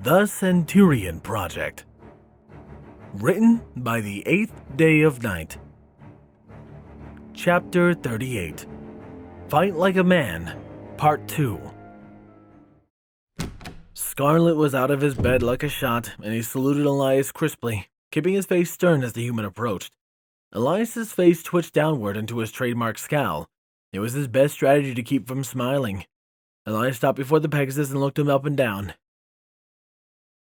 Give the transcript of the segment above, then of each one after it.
The Centurion Project. Written by the 8th Day of Night. Chapter 38. Fight Like a Man, Part 2. Scarlet was out of his bed like a shot, and he saluted Elias crisply, keeping his face stern as the human approached. Elias's face twitched downward into his trademark scowl. It was his best strategy to keep from smiling. Elias stopped before the Pegasus and looked him up and down.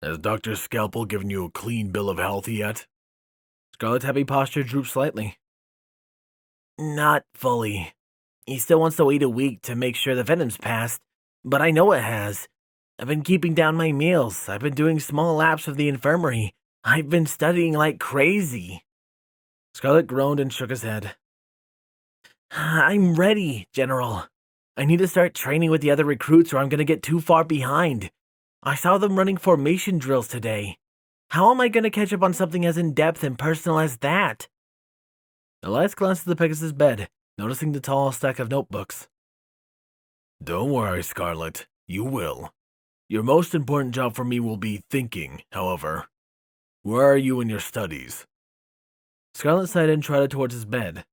Has Dr. Scalpel given you a clean bill of health yet? Scarlet's happy posture drooped slightly. Not fully. He still wants to wait a week to make sure the venom's passed, but I know it has. I've been keeping down my meals. I've been doing small laps of the infirmary. I've been studying like crazy. Scarlet groaned and shook his head. I'm ready, General. I need to start training with the other recruits or I'm going to get too far behind. I saw them running formation drills today. How am I going to catch up on something as in-depth and personal as that? Elias glanced at the Pegasus' bed, noticing the tall stack of notebooks. Don't worry, Scarlet. You will. Your most important job for me will be thinking, however. Where are you in your studies? Scarlet sighed and trotted towards his bed.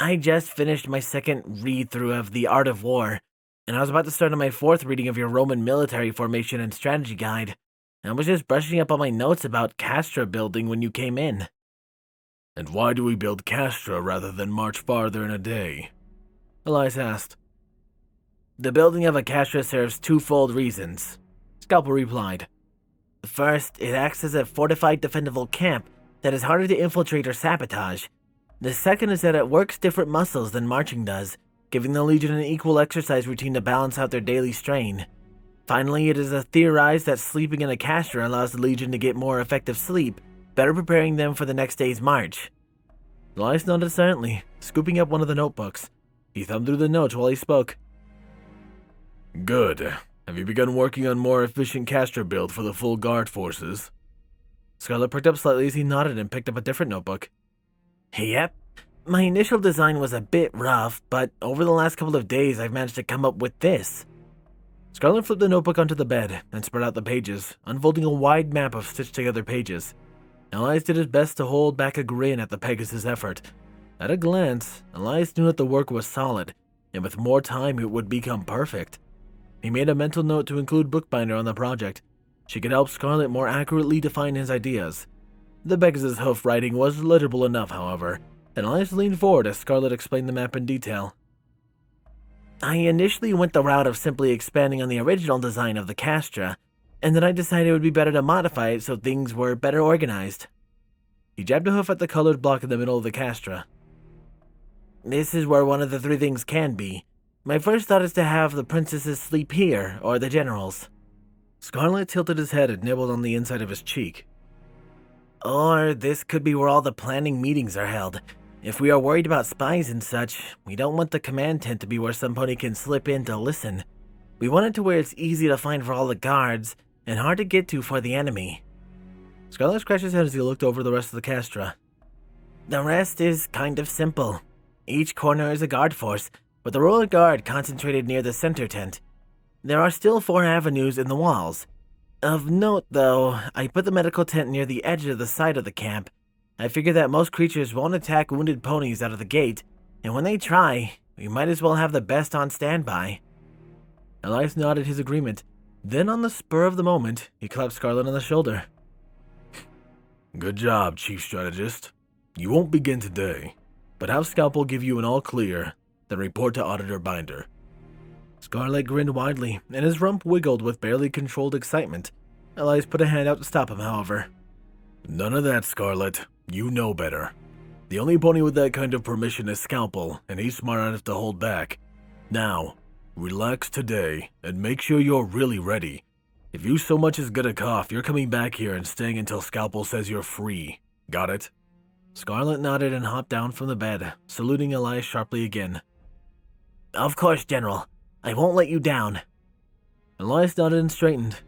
I just finished my second read-through of The Art of War, and I was about to start on my fourth reading of your Roman military formation and strategy guide. I was just brushing up on my notes about castra building when you came in. And why do we build castra rather than march farther in a day? Elias asked. The building of a castra serves twofold reasons, Scalpel replied. First, it acts as a fortified defendable camp that is harder to infiltrate or sabotage. The second is that it works different muscles than marching does, giving the Legion an equal exercise routine to balance out their daily strain. Finally, it is theorized that sleeping in a castra allows the Legion to get more effective sleep, better preparing them for the next day's march. Elias nodded silently, scooping up one of the notebooks. He thumbed through the notes while he spoke. Good. Have you begun working on more efficient castra build for the full guard forces? Scarlet perked up slightly as he nodded and picked up a different notebook. Yep. My initial design was a bit rough, but over the last couple of days I've managed to come up with this. Scarlet flipped the notebook onto the bed and spread out the pages, unfolding a wide map of stitched-together pages. Elias did his best to hold back a grin at the Pegasus' effort. At a glance, Elias knew that the work was solid, and with more time it would become perfect. He made a mental note to include Bookbinder on the project. She could help Scarlet more accurately define his ideas. The Pegasus' hoof writing was legible enough, however, and Elias leaned forward as Scarlet explained the map in detail. I initially went the route of simply expanding on the original design of the castra, and then I decided it would be better to modify it so things were better organized. He jabbed a hoof at the colored block in the middle of the castra. This is where one of the three things can be. My first thought is to have the princesses sleep here, or the generals. Scarlet tilted his head and nibbled on the inside of his cheek. Or this could be where all the planning meetings are held. If we are worried about spies and such, we don't want the command tent to be where somebody can slip in to listen. We want it to where it's easy to find for all the guards, and hard to get to for the enemy. Scarlet scratched his head as he looked over the rest of the castra. The rest is kind of simple. Each corner is a guard force, with the royal guard concentrated near the center tent. There are still 4 avenues in the walls. Of note, though, I put the medical tent near the edge of the side of the camp. I figure that most creatures won't attack wounded ponies out of the gate, and when they try, we might as well have the best on standby. Elias nodded his agreement. Then, on the spur of the moment, he clapped Scarlet on the shoulder. Good job, Chief Strategist. You won't begin today, but have Scalpel give you an all-clear, then report to Auditor Binder. Scarlet grinned widely, and his rump wiggled with barely controlled excitement. Elias put a hand out to stop him, however. None of that, Scarlet. You know better. The only pony with that kind of permission is Scalpel, and he's smart enough to hold back. Now, relax today, and make sure you're really ready. If you so much as get a cough, you're coming back here and staying until Scalpel says you're free. Got it? Scarlet nodded and hopped down from the bed, saluting Elias sharply again. Of course, General. I won't let you down. Elias nodded and straightened.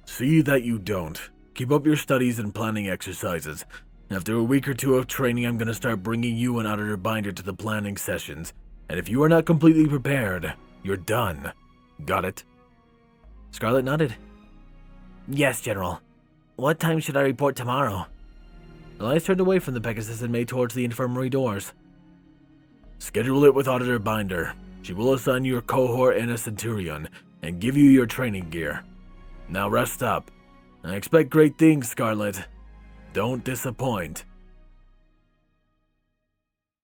See that you don't. Keep up your studies and planning exercises. After a week or two of training, I'm going to start bringing you and Auditor Binder to the planning sessions. And if you are not completely prepared, you're done. Got it? Scarlet nodded. Yes, General. What time should I report tomorrow? Elias turned away from the Pegasus and made towards the infirmary doors. Schedule it with Auditor Binder. She will assign you a cohort and a Centurion, and give you your training gear. Now rest up. I expect great things, Scarlet. Don't disappoint.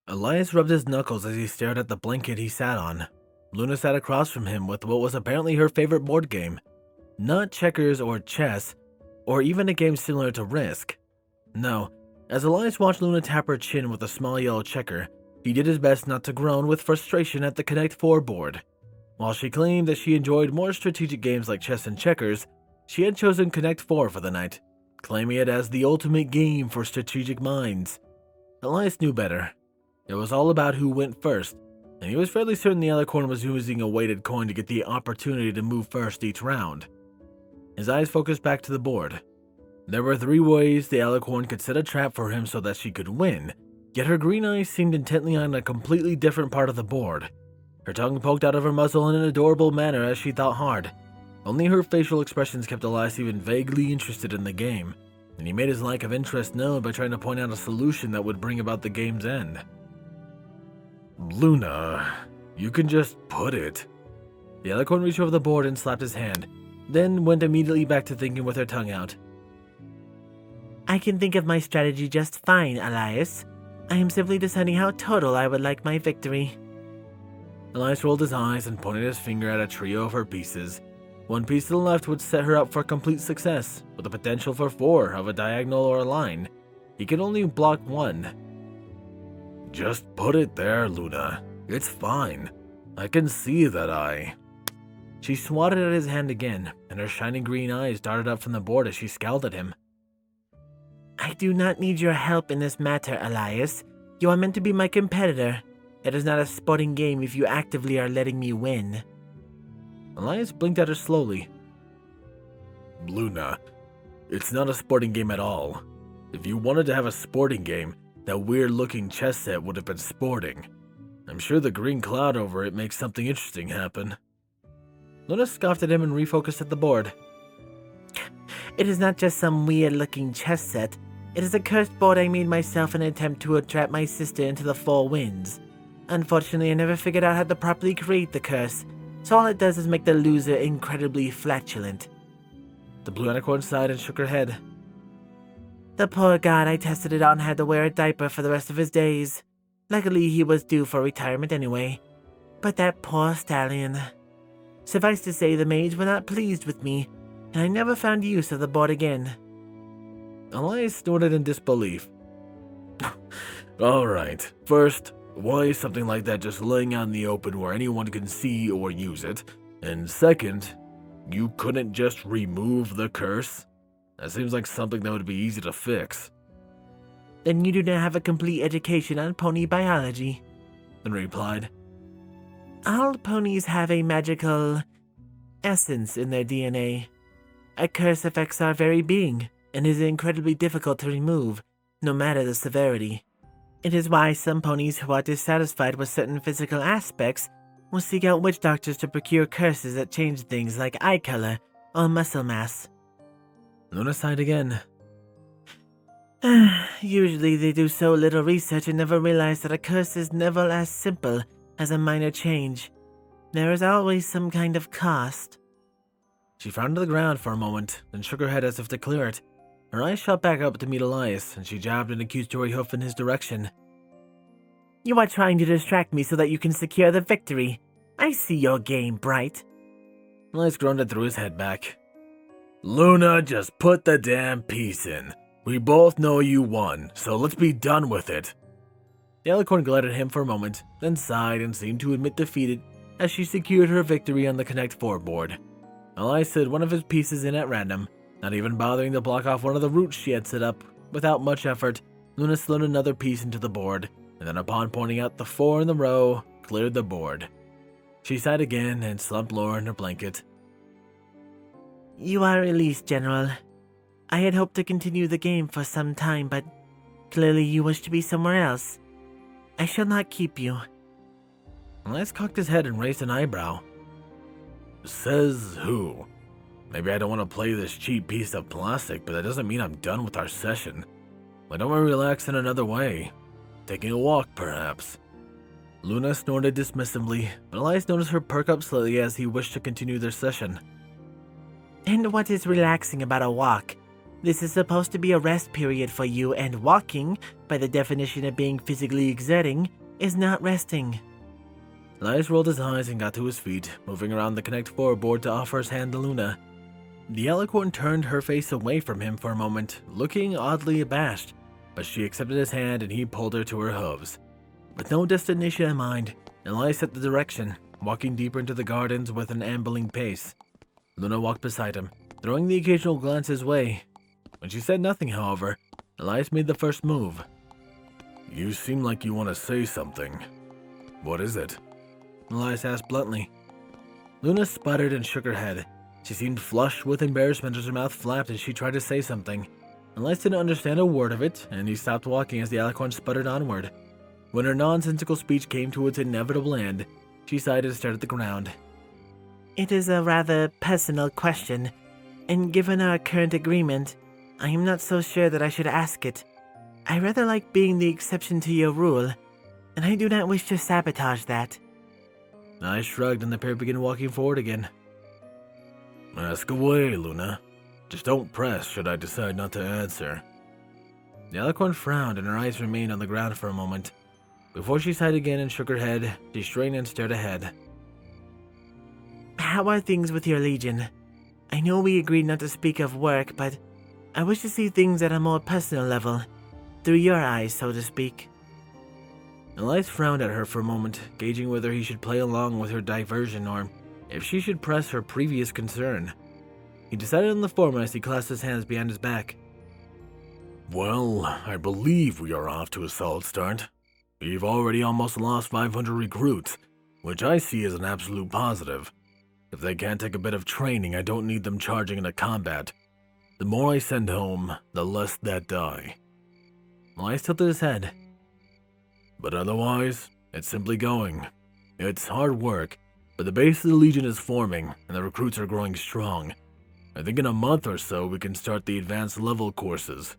Elias rubbed his knuckles as he stared at the blanket he sat on. Luna sat across from him with what was apparently her favorite board game. Not checkers or chess, or even a game similar to Risk. No, as Elias watched Luna tap her chin with a small yellow checker, he did his best not to groan with frustration at the Connect 4 board. While she claimed that she enjoyed more strategic games like chess and checkers, she had chosen Connect 4 for the night, claiming it as the ultimate game for strategic minds. Elias knew better. It was all about who went first, and he was fairly certain the Alicorn was using a weighted coin to get the opportunity to move first each round. His eyes focused back to the board. There were 3 ways the Alicorn could set a trap for him so that she could win, yet her green eyes seemed intently on a completely different part of the board. Her tongue poked out of her muzzle in an adorable manner as she thought hard. Only her facial expressions kept Elias even vaguely interested in the game, and he made his lack of interest known by trying to point out a solution that would bring about the game's end. Luna, you can just put it. The Alicorn reached over the board and slapped his hand, then went immediately back to thinking with her tongue out. I can think of my strategy just fine, Elias. I am simply deciding how total I would like my victory. Elias rolled his eyes and pointed his finger at a trio of her pieces. 1 piece to the left would set her up for complete success, with the potential for 4 of a diagonal or a line. He could only block 1. Just put it there, Luna. It's fine. I can see that She swatted at his hand again, and her shining green eyes darted up from the board as she scowled at him. I do not need your help in this matter, Elias. You are meant to be my competitor. It is not a sporting game if you actively are letting me win. Elias blinked at her slowly. Luna, it's not a sporting game at all. If you wanted to have a sporting game, that weird-looking chess set would have been sporting. I'm sure the green cloud over it makes something interesting happen. Luna scoffed at him and refocused at the board. It is not just some weird-looking chess set. It is a cursed board I made myself in an attempt to trap my sister into the 4 winds. Unfortunately, I never figured out how to properly create the curse, so all it does is make the loser incredibly flatulent. The blue unicorn sighed and shook her head. The poor god I tested it on had to wear a diaper for the rest of his days. Luckily, he was due for retirement anyway. But that poor stallion. Suffice to say, the maids were not pleased with me, and I never found use of the board again. Elias snorted in disbelief. Alright, first, why is something like that just laying out in the open where anyone can see or use it? And second, you couldn't just remove the curse? That seems like something that would be easy to fix. Then you do not have a complete education on pony biology, Henry replied. All ponies have a magical essence in their DNA. A curse affects our very being, and is incredibly difficult to remove, no matter the severity. It is why some ponies who are dissatisfied with certain physical aspects will seek out witch doctors to procure curses that change things like eye color or muscle mass. Luna sighed again. Usually they do so little research and never realize that a curse is never as simple as a minor change. There is always some kind of cost. She frowned to the ground for a moment, then shook her head as if to clear it. Her eyes shot back up to meet Elias, and she jabbed an accusatory hoof in his direction. You are trying to distract me so that you can secure the victory. I see your game, Bright. Elias groaned and threw his head back. Luna, just put the damn piece in. We both know you won, so let's be done with it. The Alicorn glared at him for a moment, then sighed and seemed to admit defeated as she secured her victory on the Connect 4 board. Elias slid one of his pieces in at random, not even bothering to block off one of the routes she had set up. Without much effort, Luna slid another piece into the board, and then upon pointing out the 4 in the row, cleared the board. She sighed again and slumped lower in her blanket. You are released, General. I had hoped to continue the game for some time, but clearly you wish to be somewhere else. I shall not keep you. Elias cocked his head and raised an eyebrow. Says who? Maybe I don't want to play this cheap piece of plastic, but that doesn't mean I'm done with our session. Why don't we relax in another way? Taking a walk, perhaps? Luna snorted dismissively, but Elias noticed her perk up slightly as he wished to continue their session. And what is relaxing about a walk? This is supposed to be a rest period for you, and walking, by the definition of being physically exerting, is not resting. Elias rolled his eyes and got to his feet, moving around the Connect 4 board to offer his hand to Luna. The alicorn turned her face away from him for a moment, looking oddly abashed, but she accepted his hand and he pulled her to her hooves. With no destination in mind, Elias set the direction, walking deeper into the gardens with an ambling pace. Luna walked beside him, throwing the occasional glance his way. When she said nothing, however, Elias made the first move. You seem like you want to say something. What is it? Elias asked bluntly. Luna sputtered and shook her head. She seemed flushed with embarrassment as her mouth flapped as she tried to say something. Elias didn't understand a word of it, and he stopped walking as the alicorn sputtered onward. When her nonsensical speech came to its inevitable end, she sighed and stared at the ground. It is a rather personal question, and given our current agreement, I am not so sure that I should ask it. I rather like being the exception to your rule, and I do not wish to sabotage that. I shrugged and the pair began walking forward again. Ask away, Luna. Just don't press should I decide not to answer. The alicorn frowned and her eyes remained on the ground for a moment. Before she sighed again and shook her head, she straightened and stared ahead. How are things with your legion? I know we agreed not to speak of work, but I wish to see things at a more personal level, through your eyes, so to speak. Elias frowned at her for a moment, gauging whether he should play along with her diversion or if she should press her previous concern. He decided on the former as he clasped his hands behind his back. Well, I believe we are off to a solid start. We've already almost lost 500 recruits, which I see as an absolute positive. If they can't take a bit of training, I don't need them charging into combat. The more I send home, the less that die. Elias tilted his head. But otherwise, it's simply going. It's hard work, but the base of the Legion is forming, and the recruits are growing strong. I think in a month or so we can start the advanced level courses.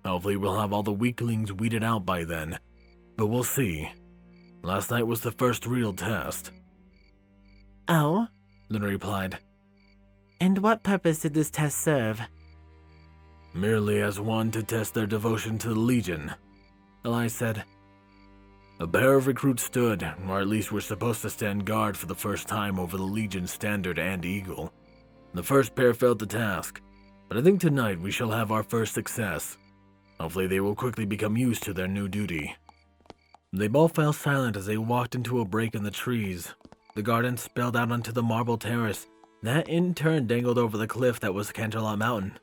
Hopefully we'll have all the weaklings weeded out by then, but we'll see. Last night was the first real test. Oh? Luna replied. And what purpose did this test serve? Merely as one to test their devotion to the Legion, Elias said. A pair of recruits stood, or at least were supposed to stand guard for the first time over the Legion Standard and Eagle. The first pair failed the task, but I think tonight we shall have our first success. Hopefully they will quickly become used to their new duty. They both fell silent as they walked into a break in the trees. The garden spilled out onto the marble terrace, that in turn dangled over the cliff that was Canterlot Mountain.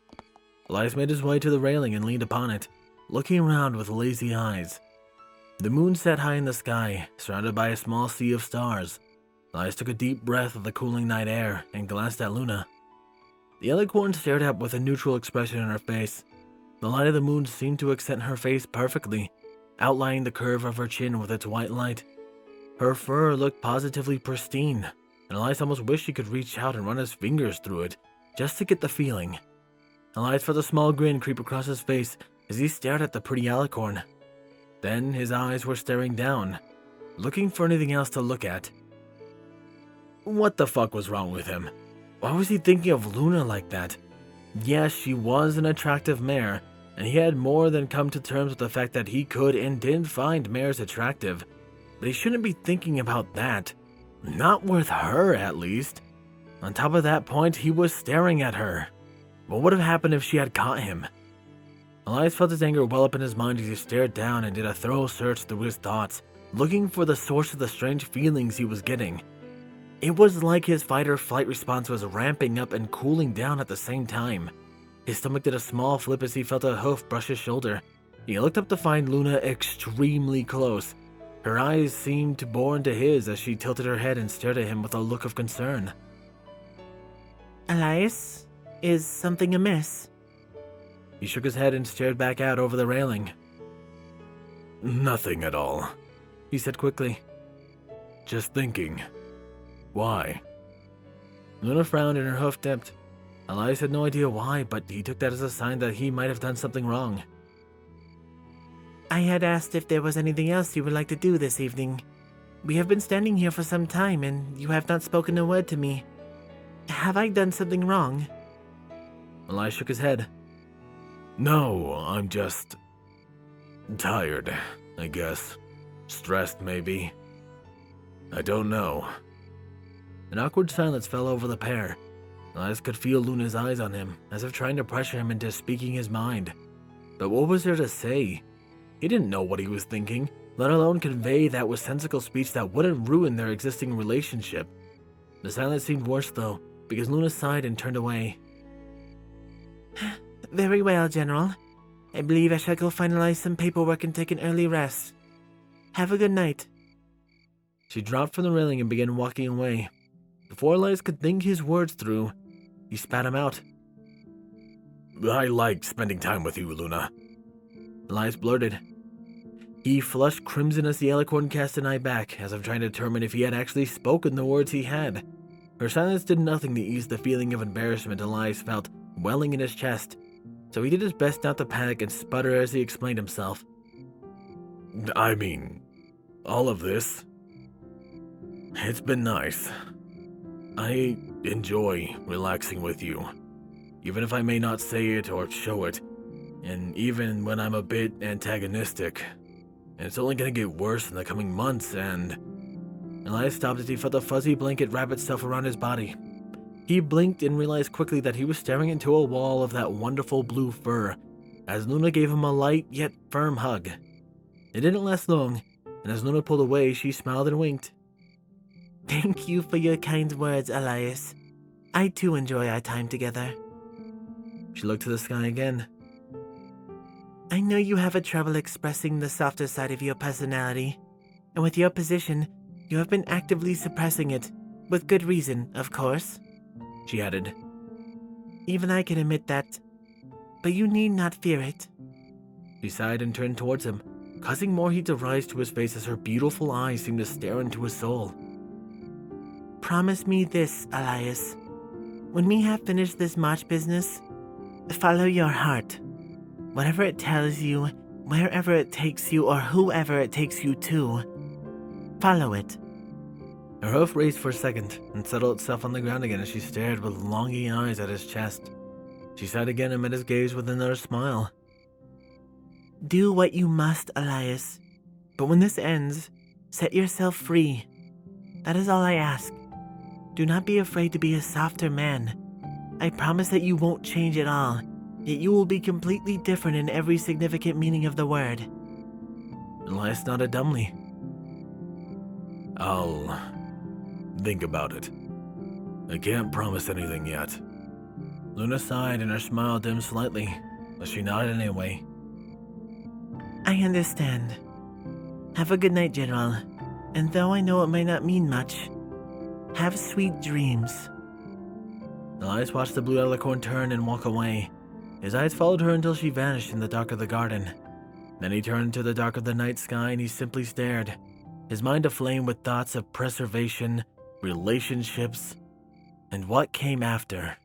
Elias made his way to the railing and leaned upon it, looking around with lazy eyes. The moon sat high in the sky, surrounded by a small sea of stars. Elias took a deep breath of the cooling night air and glanced at Luna. The alicorn stared up with a neutral expression on her face. The light of the moon seemed to accent her face perfectly, outlining the curve of her chin with its white light. Her fur looked positively pristine, and Elias almost wished he could reach out and run his fingers through it, just to get the feeling. Elias felt a small grin creep across his face as he stared at the pretty alicorn. Then his eyes were staring down, looking for anything else to look at. What the fuck was wrong with him? Why was he thinking of Luna like that? Yes, she was an attractive mare, and he had more than come to terms with the fact that he could and did find mares attractive. But he shouldn't be thinking about that. Not with her, at least. On top of that point, he was staring at her. What would have happened if she had caught him? Elias felt his anger well up in his mind as he stared down and did a thorough search through his thoughts, looking for the source of the strange feelings he was getting. It was like his fight-or-flight response was ramping up and cooling down at the same time. His stomach did a small flip as he felt a hoof brush his shoulder. He looked up to find Luna extremely close. Her eyes seemed to bore into his as she tilted her head and stared at him with a look of concern. Elias, is something amiss? He shook his head and stared back out over the railing. Nothing at all, he said quickly. Just thinking. Why? Luna frowned and her hoof dipped. Elias had no idea why, but he took that as a sign that he might have done something wrong. I had asked if there was anything else you would like to do this evening. We have been standing here for some time, and you have not spoken a word to me. Have I done something wrong? Elias shook his head. No, I'm just tired, I guess. Stressed, maybe. I don't know. An awkward silence fell over the pair. Elias could feel Luna's eyes on him, as if trying to pressure him into speaking his mind. But what was there to say? He didn't know what he was thinking, let alone convey that with sensical speech that wouldn't ruin their existing relationship. The silence seemed worse, though, because Luna sighed and turned away. Very well, General. I believe I shall go finalize some paperwork and take an early rest. Have a good night. She dropped from the railing and began walking away. Before Elias could think his words through, he spat him out. I like spending time with you, Luna. Elias blurted. He flushed crimson as the alicorn cast an eye back, as if trying to determine if he had actually spoken the words he had. Her silence did nothing to ease the feeling of embarrassment Elias felt welling in his chest, so he did his best not to panic and sputter as he explained himself. I mean, all of this, it's been nice. I enjoy relaxing with you, even if I may not say it or show it, and even when I'm a bit antagonistic. And it's only gonna get worse in the coming months, and... Elias stopped as he felt the fuzzy blanket wrap itself around his body. He blinked and realized quickly that he was staring into a wall of that wonderful blue fur, as Luna gave him a light yet firm hug. It didn't last long, and as Luna pulled away, she smiled and winked. Thank you for your kind words, Elias. I too enjoy our time together. She looked to the sky again. I know you have a trouble expressing the softer side of your personality, and with your position, you have been actively suppressing it, with good reason, of course, she added. Even I can admit that, but you need not fear it. She sighed and turned towards him, causing more heat to rise to his face as her beautiful eyes seemed to stare into his soul. Promise me this, Elias. When we have finished this march business, follow your heart. Whatever it tells you, wherever it takes you, or whoever it takes you to, follow it. Her hoof raised for a second and settled itself on the ground again as she stared with longing eyes at his chest. She sighed again and met his gaze with another smile. Do what you must, Elias, but when this ends, set yourself free. That is all I ask. Do not be afraid to be a softer man. I promise that you won't change at all, yet you will be completely different in every significant meaning of the word. Elias nodded dumbly. I'll think about it. I can't promise anything yet. Luna sighed and her smile dimmed slightly, but she nodded anyway. I understand. Have a good night, General, and though I know it may not mean much, have sweet dreams. Elias watched the blue alicorn turn and walk away. His eyes followed her until she vanished in the dark of the garden. Then he turned to the dark of the night sky and he simply stared, his mind aflame with thoughts of preservation, relationships, and what came after.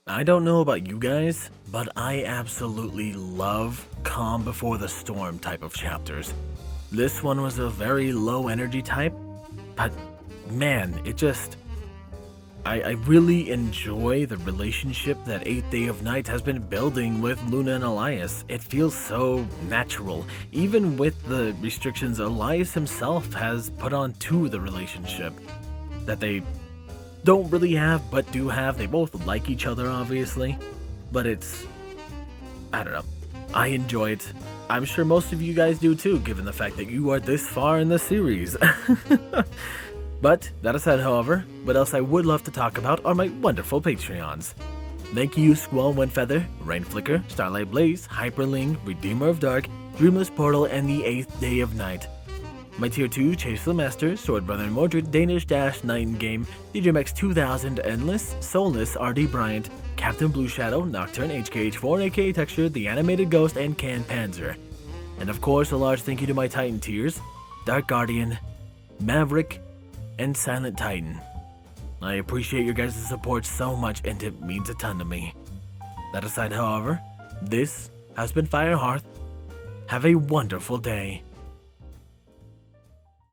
I don't know about you guys, but I absolutely love calm before the storm type of chapters. This one was a very low energy type, but man, it just... I really enjoy the relationship that 8th Day of Night has been building with Luna and Elias. It feels so natural, even with the restrictions Elias himself has put on to the relationship that they don't really have but do have. They both like each other, obviously, but it's... I don't know. I enjoy it. I'm sure most of you guys do too, given the fact that you are this far in the series. But, that aside, however, what else I would love to talk about are my wonderful Patreons. Thank you Squall Windfeather, Rainflicker, Starlight Blaze, Hyperling, Redeemer of Dark, Dreamless Portal, and the 8th Day of Night. My Tier 2, Chase the Master, Sword Brother Mordred, Danish Dash, Nightingale, DJMX 2000, Endless, Soulless, RD Bryant, Captain Blue Shadow, Nocturne, HKH4, aka Texture, The Animated Ghost, and Can Panzer. And of course, a large thank you to my Titan tiers, Dark Guardian, Maverick, and Silent Titan. I appreciate your guys' support so much, and it means a ton to me. That aside, however, this has been Firehearth. Have a wonderful day.